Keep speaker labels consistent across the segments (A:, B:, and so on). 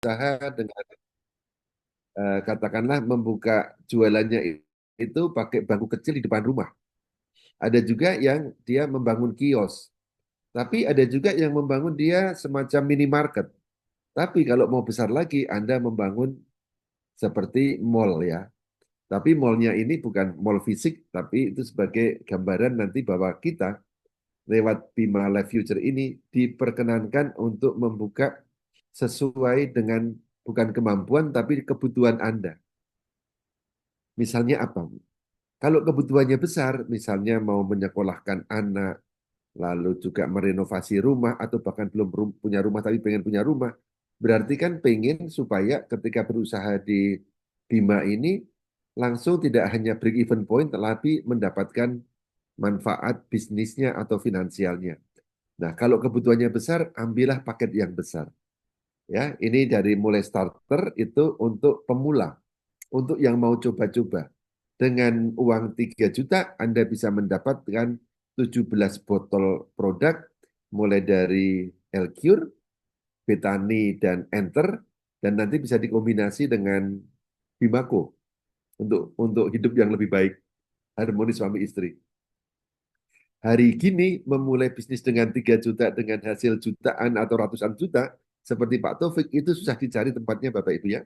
A: usaha dengan katakanlah membuka jualannya itu pakai bangku kecil di depan rumah. Ada juga yang dia membangun kios. Tapi ada juga yang membangun dia semacam minimarket. Tapi kalau mau besar lagi, Anda membangun seperti mall ya. Tapi mallnya ini bukan mall fisik, tapi itu sebagai gambaran nanti bahwa kita lewat Bima Life Future ini diperkenankan untuk membuka sesuai dengan bukan kemampuan, tapi kebutuhan Anda. Misalnya apa? Kalau kebutuhannya besar, misalnya mau menyekolahkan anak, lalu juga merenovasi rumah, atau bahkan belum punya rumah tapi pengen punya rumah, berarti kan pengen supaya ketika berusaha di Bima ini, langsung tidak hanya break even point, tetapi mendapatkan manfaat bisnisnya atau finansialnya. Nah, kalau kebutuhannya besar, ambillah paket yang besar. Ya, ini dari mulai starter itu untuk pemula, untuk yang mau coba-coba. Dengan uang 3 juta, Anda bisa mendapatkan 17 botol produk, mulai dari Elcure, Betani, dan Enter, dan nanti bisa dikombinasi dengan Bimako untuk hidup yang lebih baik, harmonis suami istri. Hari gini memulai bisnis dengan 3 juta dengan hasil jutaan atau ratusan juta, seperti Pak Taufik, itu susah dicari tempatnya Bapak Ibu ya.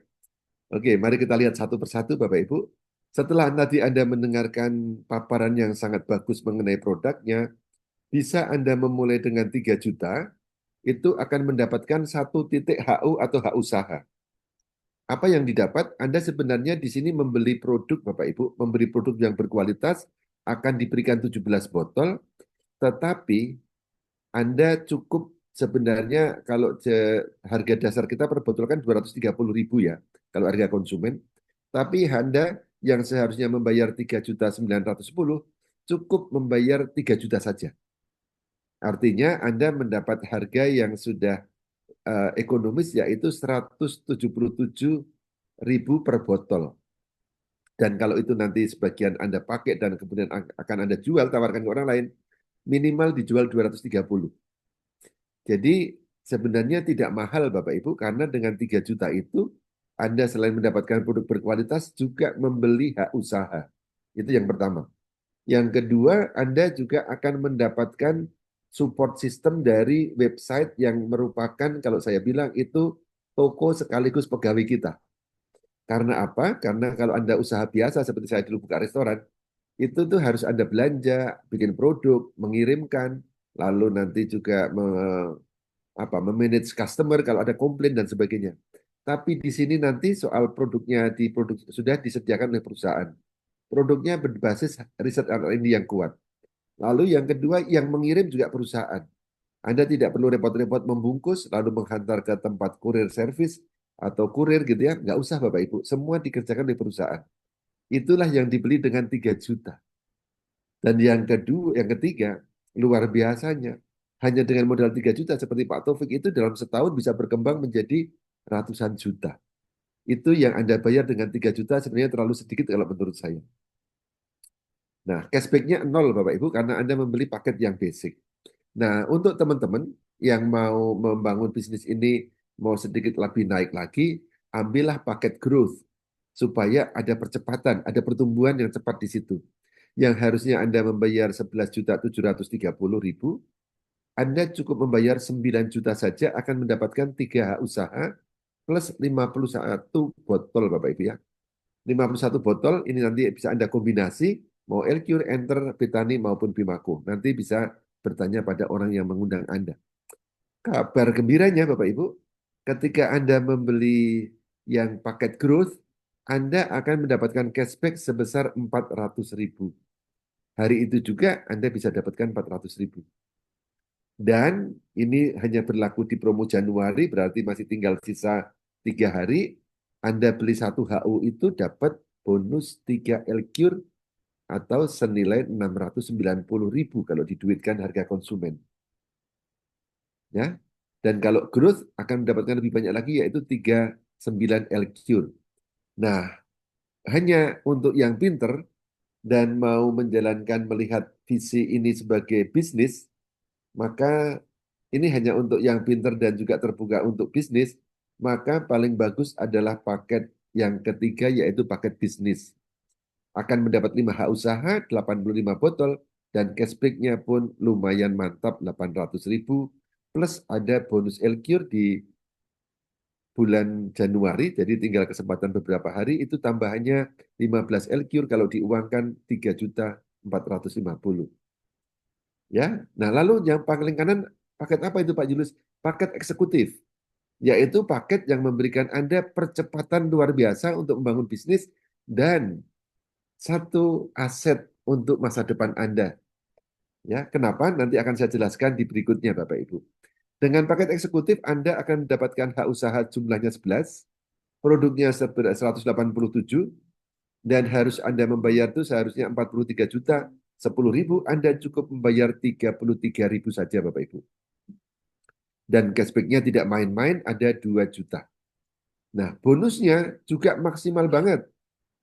A: Oke, mari kita lihat satu persatu Bapak Ibu. Setelah tadi Anda mendengarkan paparan yang sangat bagus mengenai produknya, bisa Anda memulai dengan 3 juta, itu akan mendapatkan satu titik HU atau hak usaha. Apa yang didapat? Anda sebenarnya di sini membeli produk Bapak Ibu, membeli produk yang berkualitas, akan diberikan 17 botol, tetapi Anda cukup sebenarnya kalau harga dasar kita per botol kan 230.000 ya, kalau harga konsumen. Tapi Anda yang seharusnya membayar 3.910.000 cukup membayar 3 juta saja. Artinya Anda mendapat harga yang sudah ekonomis yaitu 177.000 per botol. Dan kalau itu nanti sebagian Anda pakai dan kemudian akan Anda jual, tawarkan ke orang lain, minimal dijual 230. Jadi sebenarnya tidak mahal Bapak Ibu karena dengan 3 juta itu Anda selain mendapatkan produk berkualitas juga membeli hak usaha. Itu yang pertama. Yang kedua, Anda juga akan mendapatkan support system dari website yang merupakan kalau saya bilang itu toko sekaligus pegawai kita. Karena apa? Karena kalau Anda usaha biasa seperti saya dulu buka restoran, itu tuh harus Anda belanja, bikin produk, mengirimkan, lalu nanti juga memanage customer kalau ada komplain dan sebagainya. Tapi di sini nanti soal produknya sudah disediakan oleh perusahaan. Produknya berbasis riset R&D yang kuat. Lalu yang kedua yang mengirim juga perusahaan. Anda tidak perlu repot-repot membungkus lalu menghantar ke tempat kurir service atau kurir gitu ya. Nggak usah Bapak Ibu. Semua dikerjakan oleh perusahaan. Itulah yang dibeli dengan 3 juta. Dan yang kedua, yang ketiga, luar biasanya. Hanya dengan modal 3 juta seperti Pak Taufik itu dalam setahun bisa berkembang menjadi ratusan juta. Itu yang Anda bayar dengan 3 juta sebenarnya terlalu sedikit kalau menurut saya. Nah, cashback-nya nol Bapak Ibu karena Anda membeli paket yang basic. Nah, untuk teman-teman yang mau membangun bisnis ini mau sedikit lebih naik lagi, ambillah paket growth supaya ada percepatan, ada pertumbuhan yang cepat di situ. Yang harusnya Anda membayar 11.730.000, Anda cukup membayar 9 juta saja akan mendapatkan 3 hak usaha plus 51 botol Bapak Ibu ya. 51 botol ini nanti bisa Anda kombinasi mau Elcure, Enter, Betani maupun Bimaco. Nanti bisa bertanya pada orang yang mengundang Anda. Kabar gembiranya Bapak Ibu, ketika Anda membeli yang paket growth, Anda akan mendapatkan cashback sebesar 400.000. Hari itu juga Anda bisa dapatkan 400.000. Dan ini hanya berlaku di promo Januari, berarti masih tinggal sisa 3 hari. Anda beli satu HU itu dapat bonus 3 LCure atau senilai 690.000 kalau diduitkan harga konsumen. Ya. Dan kalau growth akan mendapatkan lebih banyak lagi yaitu 39 LCure. Nah, hanya untuk yang pinter dan mau menjalankan melihat visi ini sebagai bisnis, maka ini hanya untuk yang pinter dan juga terbuka untuk bisnis. maka paling bagus adalah paket yang ketiga yaitu paket bisnis. Akan mendapat 5 hak usaha, 85 botol, dan cashback-nya pun lumayan mantap, 800.000. Plus ada bonus LQR di bulan Januari, jadi tinggal kesempatan beberapa hari, itu tambahannya 15 LQR kalau diuangkan 3.450.000. Ya, nah lalu yang paling kanan, paket apa itu Pak Julius? Paket eksekutif, yaitu paket yang memberikan Anda percepatan luar biasa untuk membangun bisnis dan satu aset untuk masa depan Anda. Ya, kenapa? Nanti akan saya jelaskan di berikutnya, Bapak Ibu. Dengan paket eksekutif, Anda akan mendapatkan hak usaha jumlahnya 11, produknya 187, dan harus Anda membayar itu seharusnya 43 juta, 10.000, Anda cukup membayar 33.000 saja, Bapak Ibu. Dan cashback-nya tidak main-main, ada 2 juta. Nah, bonusnya juga maksimal banget.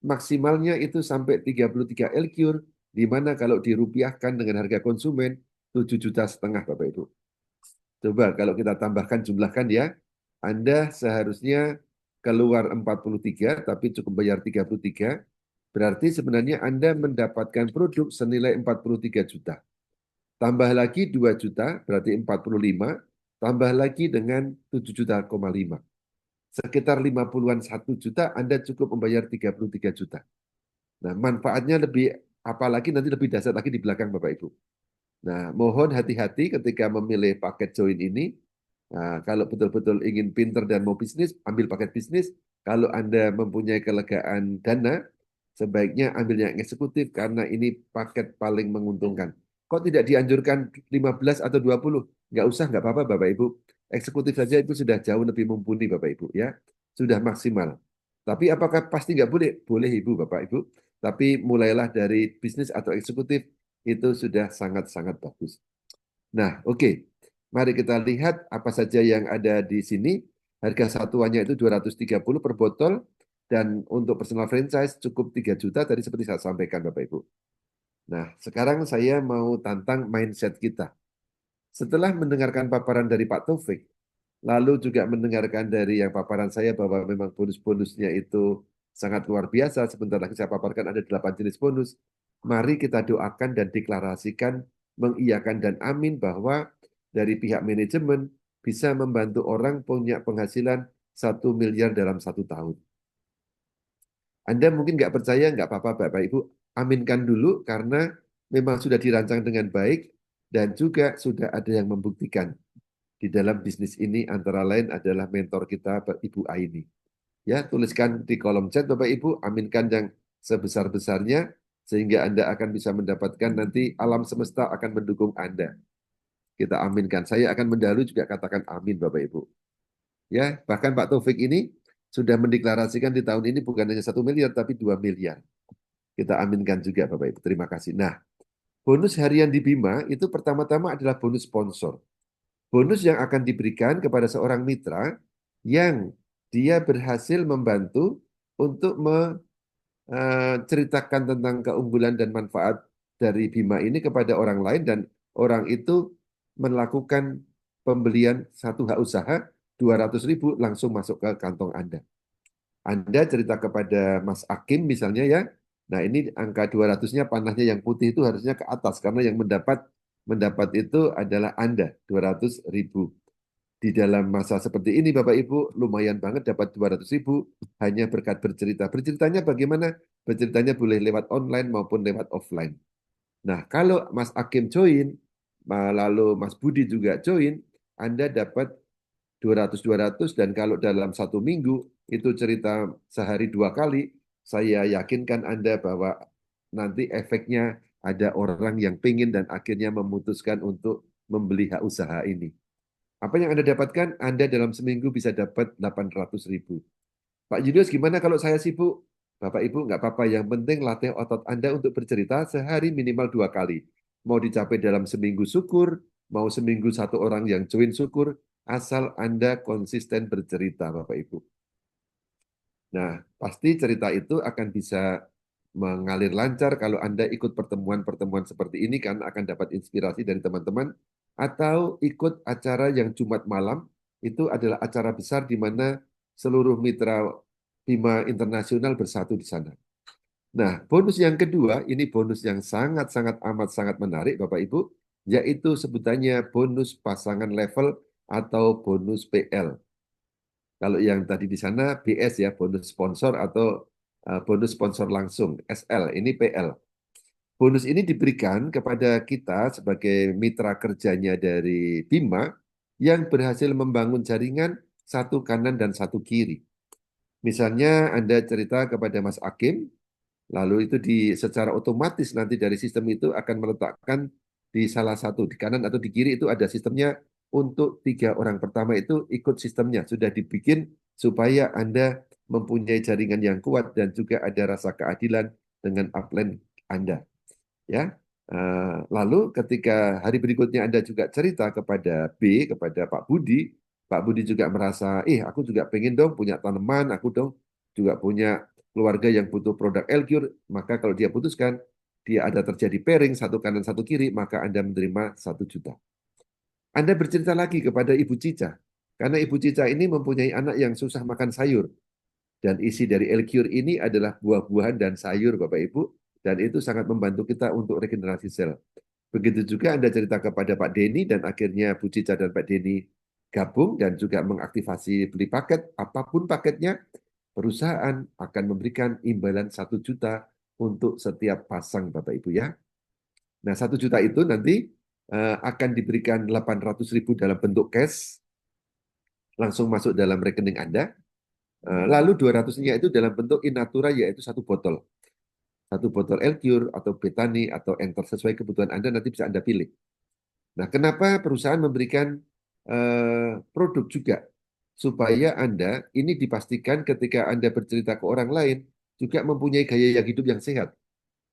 A: Maksimalnya itu sampai 33 LQR, di mana kalau dirupiahkan dengan harga konsumen 7,5 juta, Bapak Ibu. Coba kalau kita tambahkan jumlahkan ya, Anda seharusnya keluar 43 tapi cukup bayar 33, berarti sebenarnya Anda mendapatkan produk senilai 43 juta. Tambah lagi 2 juta, berarti 45, tambah lagi dengan 7,5 juta. Sekitar 50-an 1 juta, Anda cukup membayar 33 juta. Nah, manfaatnya lebih, apalagi nanti lebih dasar lagi di belakang Bapak Ibu. Nah, mohon hati-hati ketika memilih paket join ini. Nah, kalau betul-betul ingin pinter dan mau bisnis, ambil paket bisnis. Kalau Anda mempunyai kelegaan dana, sebaiknya ambil yang eksekutif karena ini paket paling menguntungkan. Kok tidak dianjurkan 15 atau 20? Nggak usah, nggak apa-apa Bapak Ibu. Eksekutif saja itu sudah jauh lebih mumpuni Bapak Ibu ya. Sudah maksimal. Tapi apakah pasti nggak boleh? Boleh Ibu, Bapak Ibu. Tapi mulailah dari bisnis atau eksekutif itu sudah sangat-sangat bagus. Nah, oke. Mari kita lihat apa saja yang ada di sini. Harga satuannya itu 230 per botol dan untuk personal franchise cukup 3 juta tadi seperti saya sampaikan Bapak Ibu. Nah, sekarang saya mau tantang mindset kita. Setelah mendengarkan paparan dari Pak Taufik, lalu juga mendengarkan dari yang paparan saya bahwa memang bonus-bonusnya itu sangat luar biasa. Sebentar lagi saya paparkan ada 8 jenis bonus. Mari kita doakan dan deklarasikan, mengiyakan dan amin bahwa dari pihak manajemen bisa membantu orang punya penghasilan 1 miliar dalam 1 tahun. Anda mungkin nggak percaya, nggak apa-apa Bapak Ibu, aminkan dulu karena memang sudah dirancang dengan baik dan juga sudah ada yang membuktikan di dalam bisnis ini antara lain adalah mentor kita Ibu Aini. Ya, tuliskan di kolom chat Bapak Ibu, aminkan yang sebesar-besarnya sehingga Anda akan bisa mendapatkan nanti alam semesta akan mendukung Anda. Kita aminkan. Saya akan mendahului juga katakan amin Bapak Ibu. Ya, bahkan Pak Taufik ini sudah mendeklarasikan di tahun ini bukan hanya 1 miliar tapi 2 miliar. Kita aminkan juga Bapak Ibu. Terima kasih. Nah, bonus harian di Bima itu pertama-tama adalah bonus sponsor. Bonus yang akan diberikan kepada seorang mitra yang dia berhasil membantu untuk menceritakan tentang keunggulan dan manfaat dari Bima ini kepada orang lain dan orang itu melakukan pembelian satu hak usaha 200.000 langsung masuk ke kantong Anda. Anda cerita kepada Mas Akim misalnya ya, nah ini angka 200-nya panahnya yang putih itu harusnya ke atas karena yang mendapat itu adalah Anda 200.000. Di dalam masa seperti ini Bapak Ibu lumayan banget dapat 200.000 hanya berkat bercerita. Berceritanya bagaimana? Berceritanya boleh lewat online maupun lewat offline. Nah, kalau Mas Akim join, lalu Mas Budi juga join, Anda dapat 200-200 dan kalau dalam 1 minggu itu cerita sehari 2 kali, saya yakinkan Anda bahwa nanti efeknya ada orang yang pingin dan akhirnya memutuskan untuk membeli hak usaha ini. Apa yang Anda dapatkan? Anda dalam seminggu bisa dapat 800.000. Pak Julius, gimana kalau saya sibuk? Bapak Ibu nggak apa-apa, yang penting latih otot Anda untuk bercerita sehari minimal 2 kali. Mau dicapai dalam seminggu syukur, mau seminggu satu orang yang join syukur, asal Anda konsisten bercerita Bapak Ibu. Nah, pasti cerita itu akan bisa mengalir lancar kalau Anda ikut pertemuan-pertemuan seperti ini karena akan dapat inspirasi dari teman-teman atau ikut acara yang Jumat malam itu adalah acara besar di mana seluruh mitra Bima Internasional bersatu di sana. Nah, bonus yang kedua, ini bonus yang sangat-sangat amat sangat menarik, Bapak Ibu, yaitu sebutannya bonus pasangan level atau bonus PL. Kalau yang tadi di sana BS ya, bonus sponsor atau bonus sponsor langsung, SL, ini PL. Bonus ini diberikan kepada kita sebagai mitra kerjanya dari Bima yang berhasil membangun jaringan satu kanan dan satu kiri. Misalnya Anda cerita kepada Mas Akim, lalu itu secara otomatis nanti dari sistem itu akan meletakkan di salah satu, di kanan atau di kiri itu ada sistemnya untuk 3 orang pertama itu ikut sistemnya. Sudah dibikin supaya Anda mempunyai jaringan yang kuat dan juga ada rasa keadilan dengan upline Anda. Ya. Lalu ketika hari berikutnya Anda juga cerita kepada B, kepada Pak Budi juga merasa, aku juga pengen dong punya tanaman, aku dong juga punya keluarga yang butuh produk Elcure, maka kalau dia putuskan, dia ada terjadi pairing, satu kanan, satu kiri, maka Anda menerima 1 juta. Anda bercerita lagi kepada Ibu Cica, karena Ibu Cica ini mempunyai anak yang susah makan sayur, dan isi dari Elcure ini adalah buah-buahan dan sayur, Bapak Ibu, dan itu sangat membantu kita untuk regenerasi sel. Begitu juga Anda cerita kepada Pak Denny dan akhirnya Bu Cica dan Pak Denny gabung dan juga mengaktifasi beli paket, apapun paketnya, perusahaan akan memberikan imbalan 1 juta untuk setiap pasang Bapak Ibu ya. Nah 1 juta itu nanti akan diberikan 800.000 dalam bentuk cash, langsung masuk dalam rekening Anda. Lalu 200-nya itu dalam bentuk in natura yaitu 1 botol. 1 botol Elcure atau Betani atau Enter sesuai kebutuhan Anda nanti bisa Anda pilih. Nah, kenapa perusahaan memberikan produk juga? Supaya Anda ini dipastikan ketika Anda bercerita ke orang lain juga mempunyai gaya yang hidup yang sehat.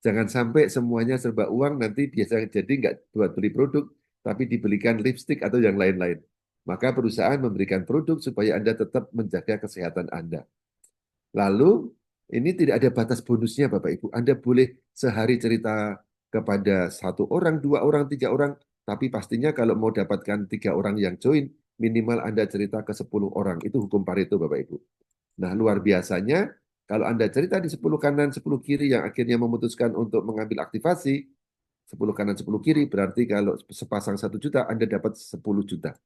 A: Jangan sampai semuanya serba uang nanti biasa jadi nggak buat beli produk, tapi dibelikan lipstick atau yang lain-lain. Maka perusahaan memberikan produk supaya Anda tetap menjaga kesehatan Anda. Lalu ini tidak ada batas bonusnya Bapak Ibu. Anda boleh sehari cerita kepada 1 orang, 2 orang, 3 orang, tapi pastinya kalau mau dapatkan 3 orang yang join, minimal Anda cerita ke 10 orang. Itu hukum Pareto Bapak Ibu. Nah luar biasanya, kalau Anda cerita di 10 kanan, 10 kiri yang akhirnya memutuskan untuk mengambil aktivasi, 10 kanan, 10 kiri, berarti kalau sepasang 1 juta, Anda dapat 10 juta.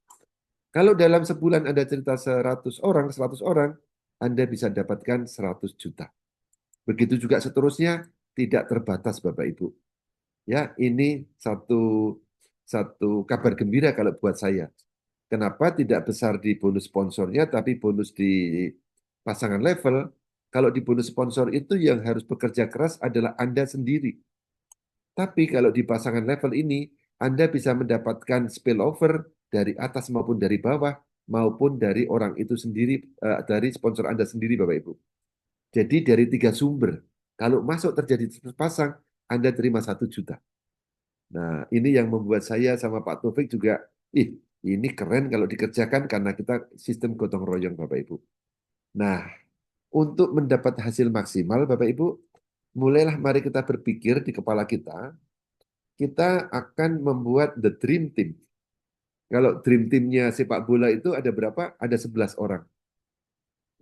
A: Kalau dalam sebulan Anda cerita 100 orang, 100 orang, Anda bisa dapatkan 100 juta. Begitu juga seterusnya, tidak terbatas Bapak Ibu. Ya, ini satu satu kabar gembira kalau buat saya. Kenapa tidak besar di bonus sponsornya, tapi bonus di pasangan level? Kalau di bonus sponsor itu yang harus bekerja keras adalah Anda sendiri. Tapi kalau di pasangan level ini, Anda bisa mendapatkan spillover dari atas maupun dari bawah, maupun dari orang itu sendiri, dari sponsor Anda sendiri, Bapak Ibu. Jadi dari 3 sumber, kalau masuk terjadi pasang, Anda terima 1 juta. Nah, ini yang membuat saya sama Pak Taufik juga, ini keren kalau dikerjakan karena kita sistem gotong royong, Bapak Ibu. Nah, untuk mendapat hasil maksimal, Bapak Ibu, mulailah mari kita berpikir di kepala kita akan membuat the dream team. Kalau dream teamnya sepak bola itu ada berapa? Ada 11 orang.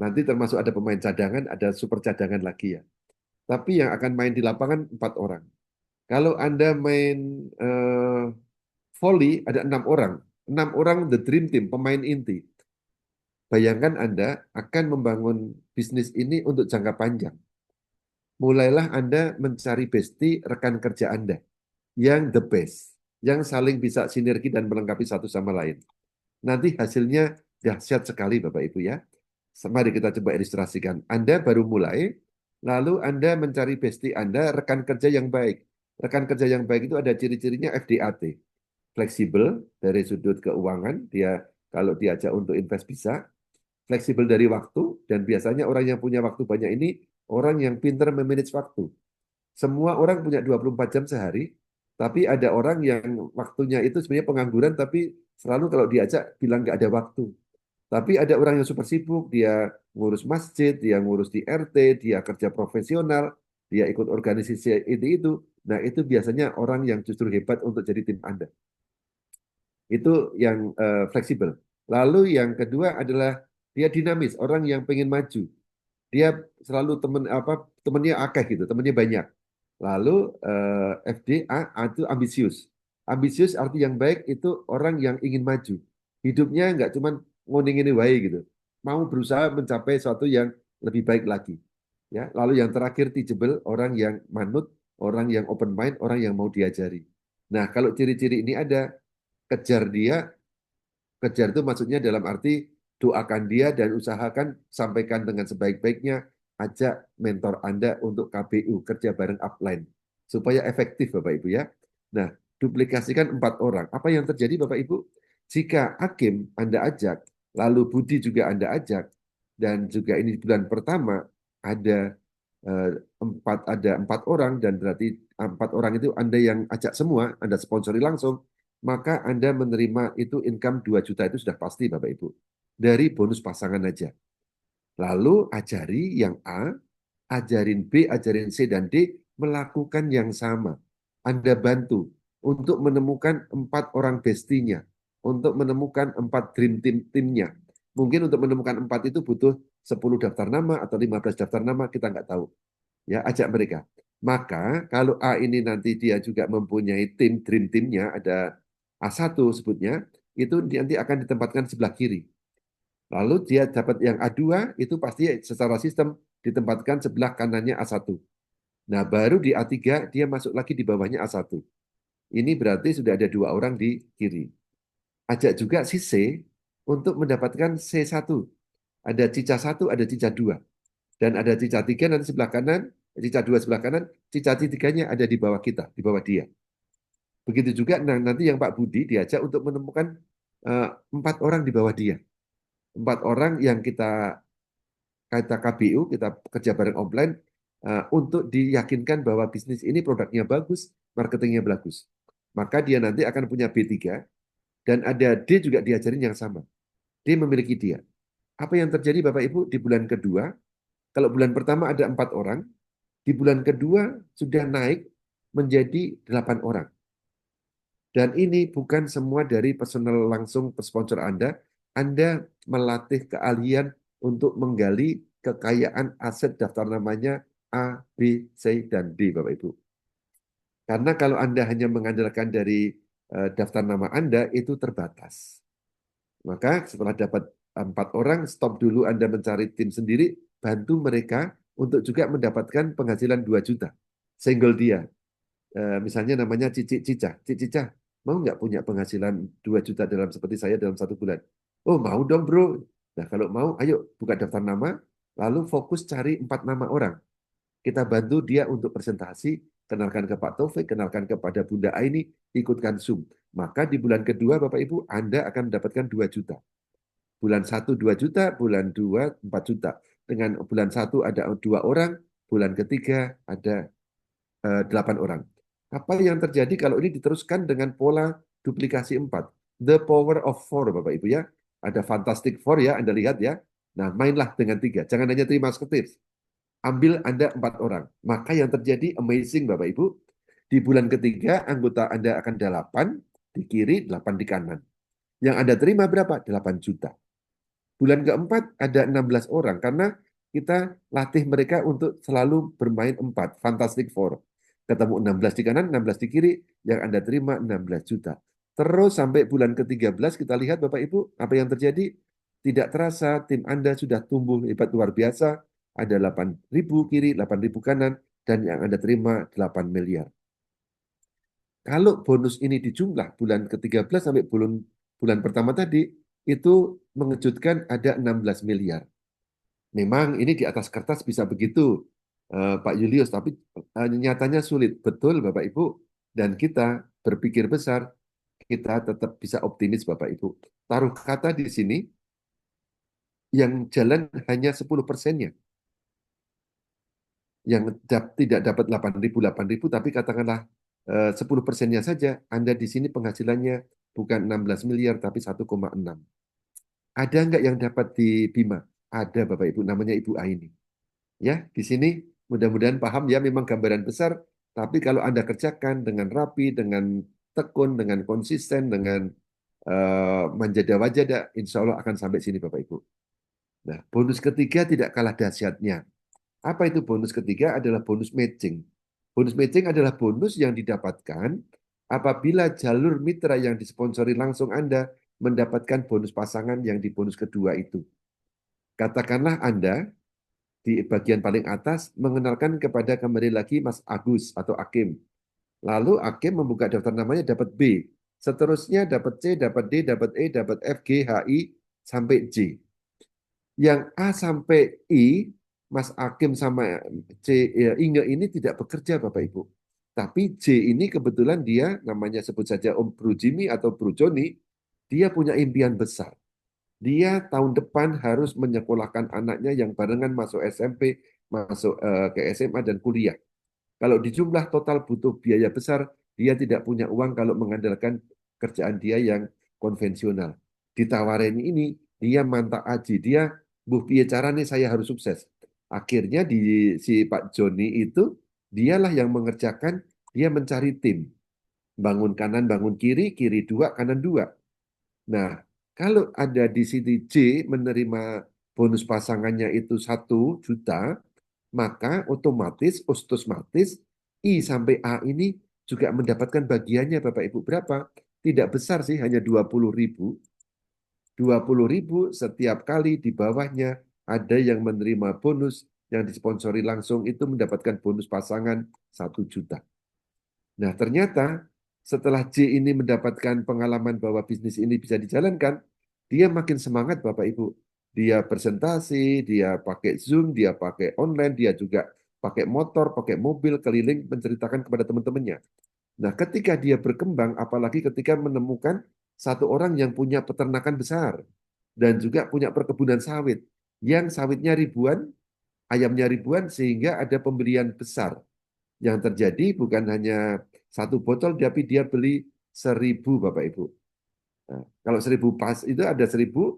A: Nanti termasuk ada pemain cadangan, ada super cadangan lagi ya. Tapi yang akan main di lapangan 4 orang. Kalau Anda main volley ada 6 orang. 6 orang the dream team, pemain inti. Bayangkan Anda akan membangun bisnis ini untuk jangka panjang. Mulailah Anda mencari bestie rekan kerja Anda yang the best, yang saling bisa sinergi dan melengkapi satu sama lain. Nanti hasilnya dahsyat sekali Bapak Ibu ya. Mari kita coba ilustrasikan. Anda baru mulai, lalu Anda mencari bestie Anda, rekan kerja yang baik. Rekan kerja yang baik itu ada ciri-cirinya FDAT. Fleksibel dari sudut keuangan, dia kalau diajak untuk invest bisa. Fleksibel dari waktu, dan biasanya orang yang punya waktu banyak ini, orang yang pintar memanage waktu. Semua orang punya 24 jam sehari, tapi ada orang yang waktunya itu sebenarnya pengangguran, tapi selalu kalau diajak bilang nggak ada waktu. Tapi ada orang yang super sibuk, dia ngurus masjid, dia ngurus di RT, dia kerja profesional, dia ikut organisasi itu. Nah, itu biasanya orang yang justru hebat untuk jadi tim Anda. Itu yang fleksibel. Lalu yang kedua adalah dia dinamis, orang yang pengen maju. Dia selalu temennya akeh gitu, temennya banyak. Lalu FDA itu ambisius. Ambisius arti yang baik itu orang yang ingin maju. Hidupnya nggak cuma ngoding ini wae gitu. Mau berusaha mencapai sesuatu yang lebih baik lagi. Ya, lalu yang terakhir teachable, orang yang manut, orang yang open mind, orang yang mau diajari. Nah, kalau ciri-ciri ini ada, kejar dia. Kejar itu maksudnya dalam arti doakan dia dan usahakan sampaikan dengan sebaik-baiknya, ajak mentor Anda untuk KBU, kerja bareng upline, supaya efektif Bapak Ibu ya. Nah, duplikasikan 4 orang. Apa yang terjadi Bapak Ibu? Jika Hakim Anda ajak, lalu Budi juga Anda ajak, dan juga ini bulan pertama ada eh, ada empat orang, dan berarti 4 orang itu Anda yang ajak semua, Anda sponsori langsung, maka Anda menerima itu income 2 juta itu sudah pasti Bapak Ibu. Dari bonus pasangan aja. Lalu ajari yang A, ajarin B, ajarin C, dan D melakukan yang sama. Anda bantu untuk menemukan 4 orang bestinya, untuk menemukan 4 dream teamnya. Mungkin untuk menemukan 4 itu butuh 10 daftar nama atau 15 daftar nama, kita nggak tahu. Ya, ajak mereka. Maka kalau A ini nanti dia juga mempunyai tim, dream teamnya, ada A1 sebutnya, itu nanti akan ditempatkan sebelah kiri. Lalu dia dapat yang A2, itu pasti secara sistem ditempatkan sebelah kanannya A1. Nah, baru di A3 dia masuk lagi di bawahnya A1. Ini berarti sudah ada 2 orang di kiri. Ajak juga si C untuk mendapatkan C1. Ada cica 1, ada cica 2. Dan ada cica 3 nanti sebelah kanan, cica 2 sebelah kanan, cica 3-nya ada di bawah kita, di bawah dia. Begitu juga nanti yang Pak Budi diajak untuk menemukan 4 orang di bawah dia. 4 orang yang kita KBU, kita kerja bareng offline, untuk diyakinkan bahwa bisnis ini produknya bagus, marketingnya bagus. Maka dia nanti akan punya B3, dan ada D juga diajarin yang sama. D memiliki dia. Apa yang terjadi Bapak Ibu di bulan kedua? Kalau bulan pertama ada 4 orang, di bulan kedua sudah naik menjadi 8 orang. Dan ini bukan semua dari personal langsung sponsor Anda. Anda melatih keahlian untuk menggali kekayaan aset daftar namanya A, B, C, dan D, Bapak Ibu. Karena kalau Anda hanya mengandalkan dari daftar nama Anda, itu terbatas. Maka setelah dapat 4 orang, stop dulu Anda mencari tim sendiri, bantu mereka untuk juga mendapatkan penghasilan 2 juta. Single dia. Misalnya namanya Cici Cica. Cici Cica, mau nggak punya penghasilan 2 juta dalam seperti saya dalam 1 bulan? Oh, mau dong, bro. Nah, kalau mau, ayo buka daftar nama, lalu fokus cari 4 nama orang. Kita bantu dia untuk presentasi, kenalkan ke Pak Taufik, kenalkan kepada Bunda Aini, ikutkan Zoom. Maka di bulan kedua, Bapak Ibu, Anda akan mendapatkan 2 juta. Bulan 1 2 juta, bulan 2 4 juta. Dengan bulan 1 ada 2 orang, bulan ketiga ada 8 orang. Apa yang terjadi kalau ini diteruskan dengan pola duplikasi 4? The power of four, Bapak Ibu ya. Ada Fantastic Four ya, Anda lihat ya. Nah, mainlah dengan 3. Jangan hanya terima musketeers. Ambil Anda 4 orang. Maka yang terjadi amazing, Bapak Ibu. Di bulan ketiga, anggota Anda akan 8 di kiri, 8 di kanan. Yang Anda terima berapa? 8 juta. Bulan keempat ada 16 orang karena kita latih mereka untuk selalu bermain 4, Fantastic Four. Ketemu 16 di kanan, 16 di kiri, yang Anda terima 16 juta. Terus sampai bulan ke-13 kita lihat Bapak Ibu, apa yang terjadi? Tidak terasa tim Anda sudah tumbuh hebat luar biasa, ada 8.000 kiri, 8.000 kanan, dan yang Anda terima 8 miliar. Kalau bonus ini dijumlah bulan ke-13 sampai bulan bulan pertama tadi, itu mengejutkan ada 16 miliar. Memang ini di atas kertas bisa begitu, Pak Julius, tapi nyatanya sulit. Betul, Bapak Ibu. Dan kita berpikir besar, kita tetap bisa optimis, Bapak Ibu. Taruh kata di sini, yang jalan hanya 10%-nya. Yang tidak dapat 8.000, tapi katakanlah 10%-nya saja, Anda di sini penghasilannya bukan 16 miliar, tapi 1,6. Ada nggak yang dapat di Bima? Ada, Bapak Ibu, namanya Ibu Aini. Ya, di sini mudah-mudahan paham ya, memang gambaran besar, tapi kalau Anda kerjakan dengan rapi, dengan tekun, dengan konsisten, dengan manjada-wajada, insya Allah akan sampai sini Bapak Ibu. Nah, bonus ketiga tidak kalah dahsyatnya. Apa itu bonus ketiga? Adalah bonus matching. Bonus matching adalah bonus yang didapatkan apabila jalur mitra yang disponsori langsung Anda mendapatkan bonus pasangan yang di bonus kedua itu. Katakanlah Anda di bagian paling atas mengenalkan kepada kembali lagi Mas Agus atau Akim. Lalu Akim membuka daftar namanya dapat B. Seterusnya dapat C, dapat D, dapat E, dapat F, G, H, I, sampai J. Yang A sampai I, Mas Akim sama C, ya, Inge ini tidak bekerja Bapak Ibu. Tapi J ini kebetulan dia, namanya sebut saja Om Bro Jimmy atau Bro Joni, dia punya impian besar. Dia tahun depan harus menyekolahkan anaknya yang barengan masuk SMP, masuk ke SMA dan kuliah. Kalau di jumlah total butuh biaya besar, dia tidak punya uang kalau mengandalkan kerjaan dia yang konvensional. Ditawarin ini, dia mantap aji. Dia, buh piye caranya saya harus sukses. Akhirnya si Pak Joni itu, dialah yang mengerjakan, dia mencari tim. Bangun kanan, bangun kiri, kiri dua, kanan dua. Nah, kalau ada di sini J menerima bonus pasangannya itu 1 juta, maka otomatis I sampai A ini juga mendapatkan bagiannya Bapak Ibu berapa? Tidak besar sih, hanya 20.000. 20.000 setiap kali di bawahnya ada yang menerima bonus yang disponsori langsung itu mendapatkan bonus pasangan 1 juta. Nah, ternyata setelah J ini mendapatkan pengalaman bahwa bisnis ini bisa dijalankan, dia makin semangat Bapak Ibu. Dia presentasi, dia pakai Zoom, dia pakai online, dia juga pakai motor, pakai mobil keliling menceritakan kepada teman-temannya. Nah, ketika dia berkembang, apalagi ketika menemukan satu orang yang punya peternakan besar dan juga punya perkebunan sawit, yang sawitnya ribuan, ayamnya ribuan, sehingga ada pembelian besar. Yang terjadi bukan hanya 1 botol, tapi dia beli 1.000 Bapak Ibu. Nah, kalau 1.000 pas itu ada 1.000,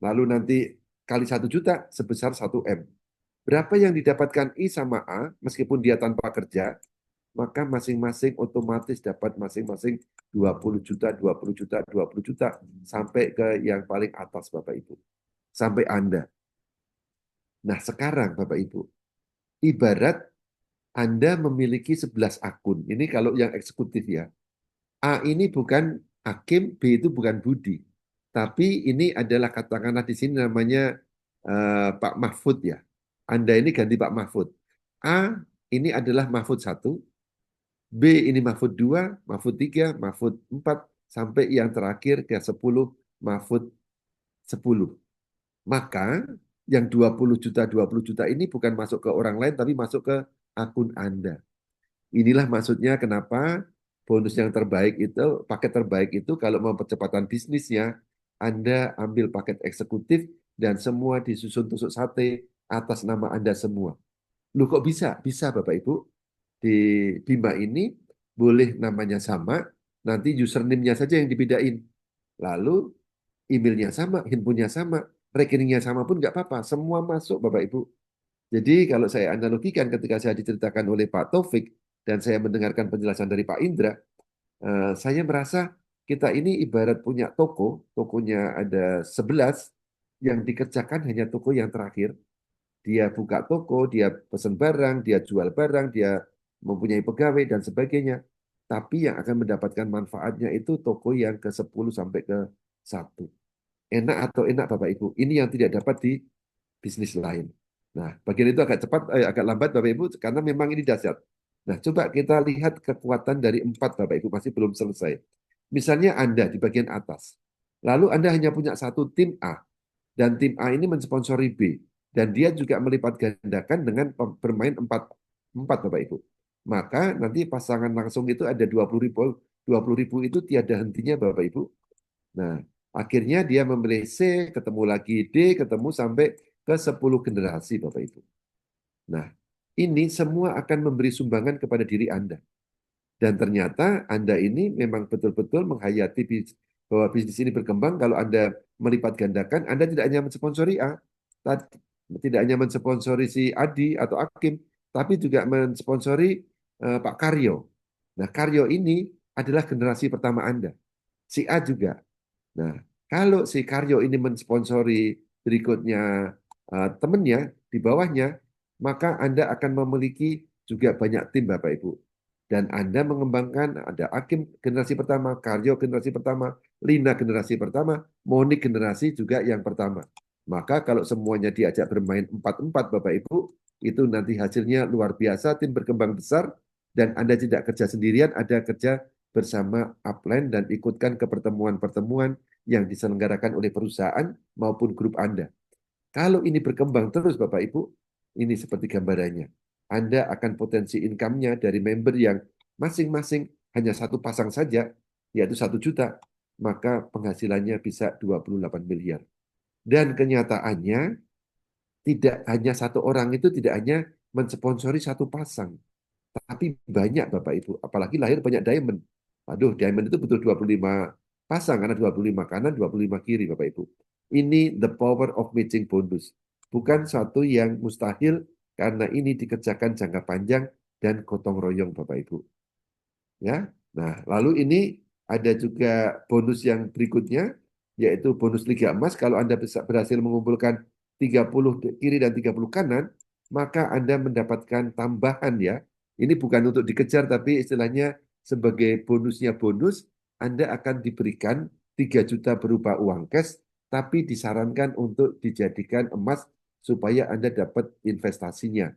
A: lalu nanti kali 1 juta sebesar 1 M. Berapa yang didapatkan I sama A, meskipun dia tanpa kerja, maka masing-masing otomatis dapat masing-masing 20 juta, 20 juta, 20 juta, sampai ke yang paling atas Bapak Ibu. Sampai Anda. Nah sekarang Bapak Ibu, ibarat Anda memiliki 11 akun. Ini kalau yang eksekutif ya. A ini bukan Hakim, B itu bukan Budi. Tapi ini adalah katakanlah di sini namanya Pak Mahfud ya. Anda ini ganti Pak Mahfud. A ini adalah Mahfud 1, B ini Mahfud 2, Mahfud 3, Mahfud 4, sampai yang terakhir ke 10, Mahfud 10. Maka yang 20 juta, 20 juta ini bukan masuk ke orang lain, tapi masuk ke akun Anda. Inilah maksudnya kenapa bonus yang terbaik itu, paket terbaik itu kalau mau percepatan bisnisnya, Anda ambil paket eksekutif dan semua disusun tusuk sate atas nama Anda semua. Loh kok bisa? Bisa Bapak Ibu. Di Bima ini boleh namanya sama, nanti username-nya saja yang dibedain. Lalu emailnya sama, handphonenya sama, rekeningnya sama pun nggak apa-apa. Semua masuk Bapak Ibu. Jadi kalau saya analogikan ketika saya diceritakan oleh Pak Taufik dan saya mendengarkan penjelasan dari Pak Indra, saya merasa kita ini ibarat punya toko, tokonya ada 11, yang dikerjakan hanya toko yang terakhir. Dia buka toko, dia pesan barang, dia jual barang, dia mempunyai pegawai dan sebagainya. Tapi yang akan mendapatkan manfaatnya itu toko yang ke-10 sampai ke-1. Enak atau enak Bapak Ibu? Ini yang tidak dapat di bisnis lain. Nah, bagian itu agak cepat, agak lambat Bapak Ibu, karena memang ini dahsyat. Nah, coba kita lihat kekuatan dari 4 Bapak Ibu, masih belum selesai. Misalnya Anda di bagian atas. Lalu Anda hanya punya satu tim A, dan tim A ini mensponsori B. Dan dia juga melipat gandakan dengan bermain 4 Bapak Ibu. Maka nanti pasangan langsung itu ada 20.000, 20.000 itu tiada hentinya Bapak Ibu. Nah, akhirnya dia memilih C, ketemu lagi D, ketemu sampai ke 10 generasi Bapak Ibu. Nah, ini semua akan memberi sumbangan kepada diri Anda. Dan ternyata Anda ini memang betul-betul menghayati bahwa bisnis ini berkembang kalau Anda melipat gandakan, Anda tidak hanya mensponsori A, tidak hanya mensponsori si Adi atau Akim, tapi juga mensponsori Pak Karyo. Nah, Karyo ini adalah generasi pertama Anda. Si A juga. Nah, kalau si Karyo ini mensponsori berikutnya temennya di bawahnya, maka Anda akan memiliki juga banyak tim Bapak Ibu. Dan Anda mengembangkan ada Akim generasi pertama, Karyo generasi pertama, Lina generasi pertama, Monik generasi juga yang pertama. Maka kalau semuanya diajak bermain 4-4 Bapak Ibu, itu nanti hasilnya luar biasa, tim berkembang besar, dan Anda tidak kerja sendirian, ada kerja bersama upline dan ikutkan ke pertemuan-pertemuan yang diselenggarakan oleh perusahaan maupun grup Anda. Kalau ini berkembang terus Bapak Ibu, ini seperti gambarannya. Anda akan potensi income-nya dari member yang masing-masing hanya satu pasang saja, yaitu 1 juta, maka penghasilannya bisa 28 miliar. Dan kenyataannya, tidak hanya satu orang itu tidak hanya mensponsori satu pasang, tapi banyak Bapak Ibu. Apalagi lahir banyak diamond. Aduh, diamond itu betul 25 pasang karena 25 kanan, 25 kiri Bapak Ibu. Ini the power of matching bonus. Bukan suatu yang mustahil karena ini dikerjakan jangka panjang dan gotong royong Bapak Ibu. Ya. Nah, lalu ini ada juga bonus yang berikutnya yaitu bonus Liga Emas. Kalau Anda bisa berhasil mengumpulkan 30 kiri dan 30 kanan, maka Anda mendapatkan tambahan ya. Ini bukan untuk dikejar tapi istilahnya sebagai bonusnya bonus, Anda akan diberikan 3 juta berupa uang cash, tapi disarankan untuk dijadikan emas supaya Anda dapat investasinya.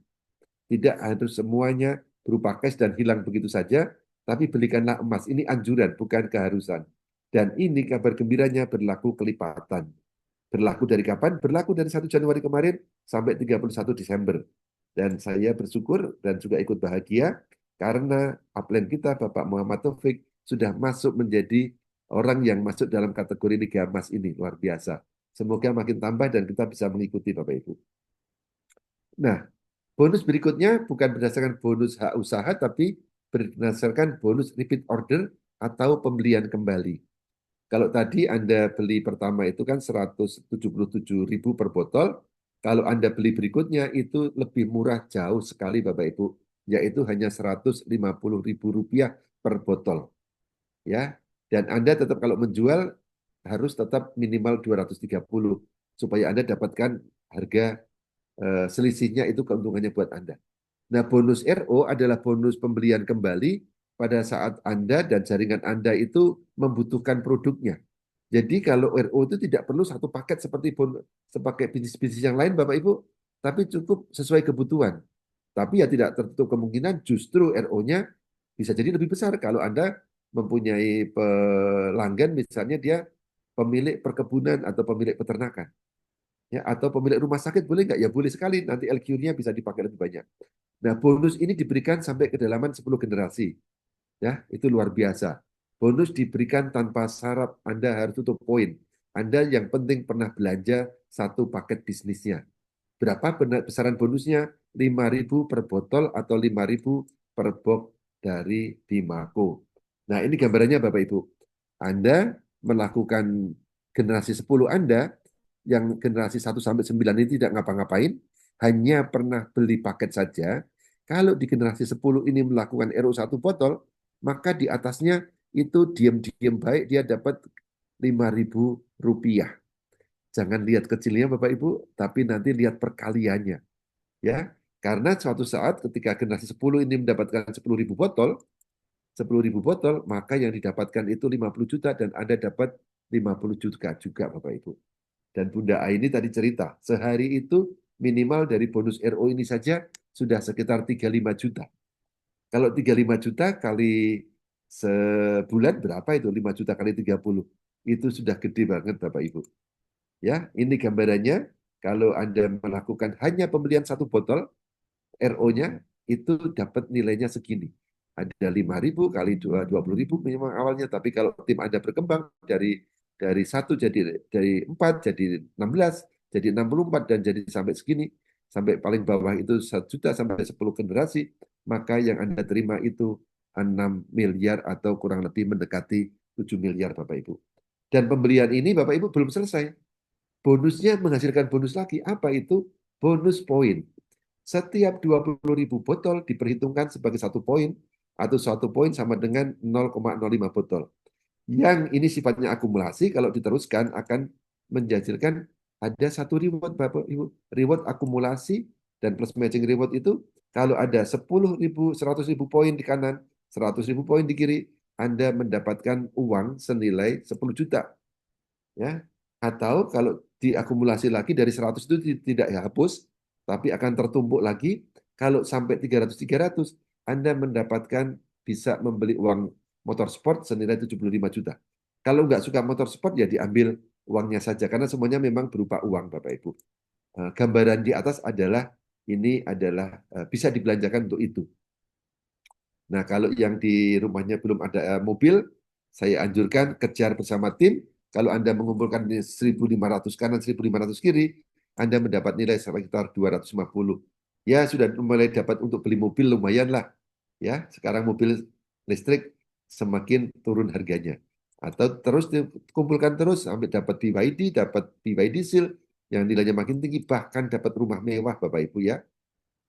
A: Tidak harus semuanya berupa cash dan hilang begitu saja, tapi belikanlah emas. Ini anjuran, bukan keharusan. Dan ini kabar gembiranya berlaku kelipatan. Berlaku dari kapan? Berlaku dari 1 Januari kemarin sampai 31 Desember. Dan saya bersyukur dan juga ikut bahagia karena upline kita Bapak Muhammad Taufik sudah masuk menjadi orang yang masuk dalam kategori Liga Emas ini. Luar biasa. Semoga makin tambah dan kita bisa mengikuti Bapak Ibu. Nah, bonus berikutnya bukan berdasarkan bonus hak usaha, tapi berdasarkan bonus repeat order atau pembelian kembali. Kalau tadi Anda beli pertama itu kan 177.000 per botol, kalau Anda beli berikutnya itu lebih murah jauh sekali Bapak Ibu, yaitu hanya 150.000 rupiah per botol. Ya, dan Anda tetap kalau menjual harus tetap minimal 230 supaya Anda dapatkan harga selisihnya itu keuntungannya buat Anda. Nah, bonus RO adalah bonus pembelian kembali pada saat Anda dan jaringan Anda itu membutuhkan produknya. Jadi kalau RO itu tidak perlu satu paket seperti sebagai bisnis-bisnis yang lain Bapak Ibu, tapi cukup sesuai kebutuhan. Tapi ya tidak tertutup kemungkinan justru RO-nya bisa jadi lebih besar kalau Anda mempunyai pelanggan misalnya dia pemilik perkebunan atau pemilik peternakan. Ya, atau pemilik rumah sakit boleh nggak? Ya boleh sekali, nanti LQ-nya bisa dipakai lebih banyak. Nah, bonus ini diberikan sampai kedalaman 10 generasi. Ya, itu luar biasa. Bonus diberikan tanpa syarat Anda harus tutup poin. Anda yang penting pernah belanja satu paket bisnisnya. Berapa besaran bonusnya? 5.000 per botol atau 5.000 per box dari Bimaco. Nah, ini gambarannya Bapak Ibu. Anda melakukan generasi 10 Anda, yang generasi 1 sampai 9 ini tidak ngapa-ngapain, hanya pernah beli paket saja. Kalau di generasi 10 ini melakukan RO 1 botol, maka di atasnya itu diam-diam baik dia dapat 5.000 rupiah. Jangan lihat kecilnya Bapak Ibu, tapi nanti lihat perkaliannya. Ya, karena suatu saat ketika generasi 10 ini mendapatkan 10.000 botol, 10.000 botol, maka yang didapatkan itu 50 juta dan Anda dapat 50 juta juga Bapak Ibu. Dan Bunda A ini tadi cerita, sehari itu minimal dari bonus RO ini saja sudah sekitar 35 juta. Kalau 35 juta kali sebulan berapa itu? 5 juta kali 30. Itu sudah gede banget Bapak Ibu. Ya, ini gambarannya. Kalau Anda melakukan hanya pembelian satu botol, RO-nya itu dapat nilainya segini. Ada 5.000 kali 20.000 memang awalnya, tapi kalau tim Anda berkembang dari satu jadi dari 4 jadi 16 jadi 64 dan jadi sampai segini, sampai paling bawah itu 1 juta sampai 10 generasi, maka yang Anda terima itu 6 miliar atau kurang lebih mendekati 7 miliar Bapak Ibu. Dan pembelian ini Bapak Ibu belum selesai. Bonusnya menghasilkan bonus lagi. Apa itu? Bonus poin. Setiap 20.000 botol diperhitungkan sebagai 1 poin atau 1 poin sama dengan 0,05 botol. Yang ini sifatnya akumulasi, kalau diteruskan akan menjadikan ada satu reward, Bapak Ibu. Reward akumulasi dan plus matching reward itu kalau ada 10.000, 100.000 poin di kanan, 100.000 poin di kiri, Anda mendapatkan uang senilai 10 juta. Ya. Atau kalau diakumulasi lagi dari 100 itu tidak hapus, tapi akan tertumpuk lagi. Kalau sampai 300-300, Anda mendapatkan bisa membeli uang motor sport senilai 75 juta. Kalau nggak suka motor sport, ya diambil uangnya saja. Karena semuanya memang berupa uang, Bapak Ibu. Gambaran di atas adalah, ini adalah bisa dibelanjakan untuk itu. Nah, kalau yang di rumahnya belum ada mobil, saya anjurkan kejar bersama tim. Kalau Anda mengumpulkan 1.500 kanan, 1.500 kiri, Anda mendapat nilai sekitar 250. Ya, sudah mulai dapat untuk beli mobil lumayan lah. Ya, sekarang mobil listrik semakin turun harganya. Atau terus dikumpulkan terus sampai dapat BYD, dapat BYD Seal yang nilainya makin tinggi, bahkan dapat rumah mewah Bapak Ibu ya.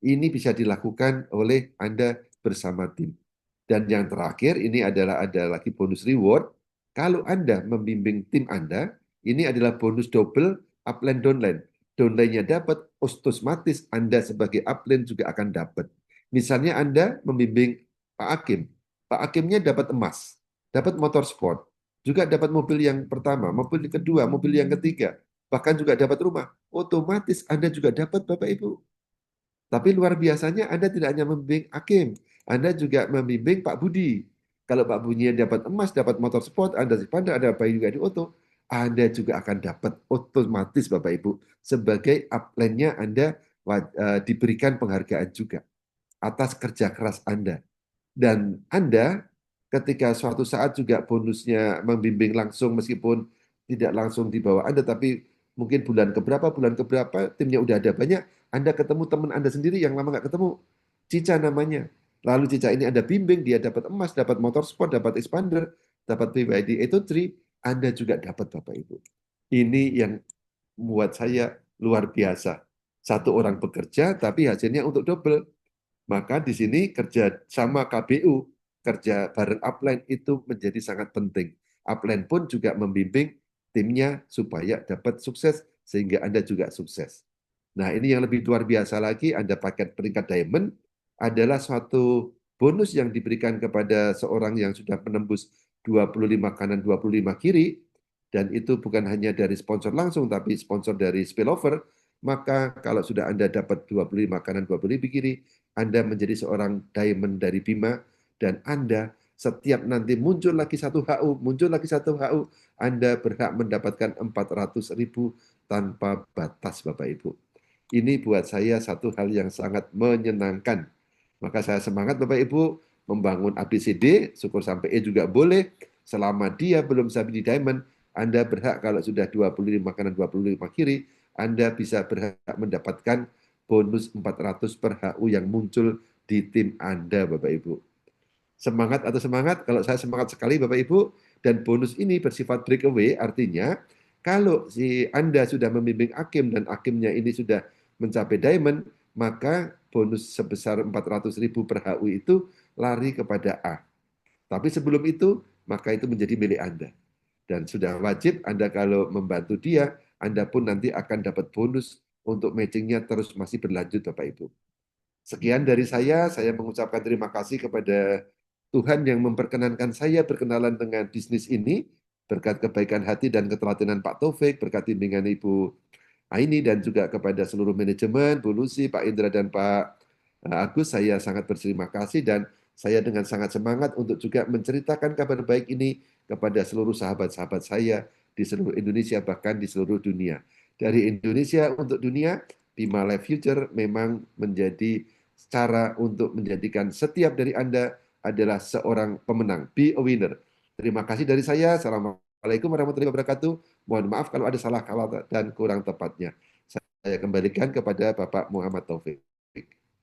A: Ini bisa dilakukan oleh Anda bersama tim. Dan yang terakhir, ini adalah ada lagi bonus reward. Kalau Anda membimbing tim Anda, ini adalah bonus double upline downline. Downline-nya dapat, otomatis Anda sebagai upline juga akan dapat. Misalnya Anda membimbing Pak Hakim. Pak Hakimnya dapat emas, dapat motor sport, juga dapat mobil yang pertama, mobil yang kedua, mobil yang ketiga, bahkan juga dapat rumah. Otomatis Anda juga dapat Bapak Ibu. Tapi luar biasanya Anda tidak hanya membimbing Hakim, Anda juga membimbing Pak Budi. Kalau Pak Budi dapat emas, dapat motor sport, Anda si Panda, ada bayi juga di Oto, Anda juga akan dapat otomatis Bapak Ibu. Sebagai upline-nya Anda diberikan penghargaan juga atas kerja keras Anda. Dan Anda ketika suatu saat juga bonusnya membimbing langsung meskipun tidak langsung di bawah Anda, tapi mungkin bulan keberapa, timnya udah ada banyak, Anda ketemu teman Anda sendiri yang lama nggak ketemu, Cica namanya. Lalu Cica ini Anda bimbing, dia dapat emas, dapat motor sport, dapat expander, dapat BYD Eto 3, Anda juga dapat Bapak Ibu. Ini yang membuat saya luar biasa. Satu orang bekerja, tapi hasilnya untuk double. Maka di sini kerja sama KBU, kerja bareng upline itu menjadi sangat penting. Upline pun juga membimbing timnya supaya dapat sukses, sehingga Anda juga sukses. Nah, ini yang lebih luar biasa lagi, Anda paket peringkat diamond adalah suatu bonus yang diberikan kepada seorang yang sudah menembus 25 kanan, 25 kiri, dan itu bukan hanya dari sponsor langsung, tapi sponsor dari spillover, maka kalau sudah Anda dapat 25 kanan, 25 kiri, Anda menjadi seorang diamond dari Bima, dan Anda setiap nanti muncul lagi satu HU, muncul lagi satu HU, Anda berhak mendapatkan 400.000 tanpa batas, Bapak Ibu. Ini buat saya satu hal yang sangat menyenangkan. Maka saya semangat Bapak Ibu membangun ABCD, syukur sampai E juga boleh. Selama dia belum sampai di diamond, Anda berhak kalau sudah 25 kanan 25 kiri, Anda bisa berhak mendapatkan bonus 400 per HU yang muncul di tim Anda Bapak Ibu. Semangat atau semangat? Kalau saya semangat sekali Bapak Ibu, dan bonus ini bersifat breakaway, artinya kalau si Anda sudah membimbing Hakim dan Hakimnya ini sudah mencapai diamond, maka bonus sebesar 400.000 per HU itu lari kepada A. Tapi sebelum itu, maka itu menjadi milik Anda. Dan sudah wajib Anda kalau membantu dia, Anda pun nanti akan dapat bonus untuk matchingnya terus masih berlanjut Bapak Ibu. Sekian dari saya mengucapkan terima kasih kepada Tuhan yang memperkenankan saya berkenalan dengan bisnis ini, berkat kebaikan hati dan ketelatenan Pak Taufik, berkat bimbingan Ibu Aini, dan juga kepada seluruh manajemen, Bu Lucy, Pak Indra, dan Pak Agus, saya sangat berterima kasih, dan saya dengan sangat semangat untuk juga menceritakan kabar baik ini kepada seluruh sahabat-sahabat saya di seluruh Indonesia, bahkan di seluruh dunia. Dari Indonesia untuk dunia, Bima Life Future memang menjadi cara untuk menjadikan setiap dari Anda adalah seorang pemenang. Be a winner. Terima kasih dari saya. Assalamualaikum warahmatullahi wabarakatuh. Mohon maaf kalau ada salah kata dan kurang tepatnya. Saya kembalikan kepada Bapak Muhammad Taufik.